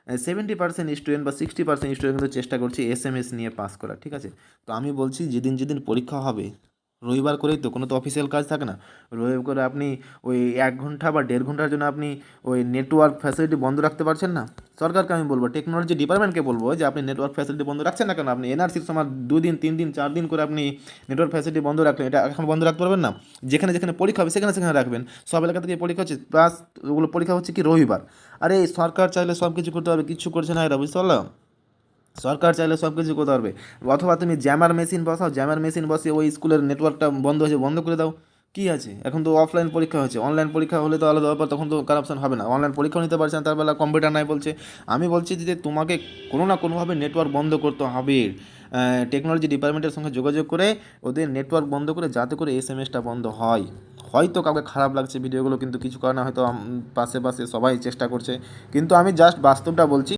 70% student বা 60% student কিন্তু চেষ্টা করছে SMS নিয়ে পাস করা, ঠিক আছে। তো আমি বলছি যেদিন যেদিন পরীক্ষা হবে রবিবার করেই তো, কোনো তো অফিসিয়াল কাজ থাকে না। রবিবার করে আপনি ওই 1 ঘন্টা বা 1.5 ঘন্টার জন্য আপনি ওই নেটওয়ার্ক ফ্যাসিলিটি বন্ধ রাখতে পারছেন না? সরকারকে আমি বলবো, টেকনোলজি ডিপার্টমেন্টকে বলবো যে আপনি নেটওয়ার্ক ফ্যাসিলিটি বন্ধ রাখছেন না কেন? আপনি এনআরসির সময় 2 দিন 3 দিন 4 দিন করে আপনি নেটওয়ার্ক ফ্যাসিলিটি বন্ধ রাখলেন, এটা এখন বন্ধ রাখতে পারবেন না? যেখানে যেখানে পরীক্ষা হবে সেখানে সেখানে রাখবেন। সব এলাকা থেকে পরীক্ষা হচ্ছে, প্লাস ওগুলো পরীক্ষা হচ্ছে কি রবিবার। আরে সরকার চাইলে সব কিছু করতে পারবে, কিচ্ছু করছে না এরা, বুঝতে পারলাম। সরকার চাইলে সব কিছু করতে পারবে। অথবা তুমি জ্যামার মেশিন বসাও, জ্যামার মেশিন বসিয়ে ওই স্কুলের নেটওয়ার্কটা বন্ধ হয়েছে বন্ধ করে দাও। কী আছে, এখন তো অফলাইন পরীক্ষা হচ্ছে, অনলাইন পরীক্ষা হলে তো আলাদা ব্যাপার, তখন তো কারাপশন হবে না। অনলাইন পরীক্ষাও নিতে পারছে না, তার বেলা কম্পিউটার নাই বলছে। আমি বলছি যে তোমাকে কোনো না কোনোভাবে নেটওয়ার্ক বন্ধ করতে হবে। টেকনোলজি ডিপার্টমেন্টের সঙ্গে যোগাযোগ করে ওদের নেটওয়ার্ক বন্ধ করে, যাতে করে SMS বন্ধ হয়। হয়তো কাউকে খারাপ লাগছে ভিডিওগুলো, কিন্তু কিছু কারণে হয়তো পাশে পাশে সবাই চেষ্টা করছে, কিন্তু আমি জাস্ট বাস্তবটা বলছি।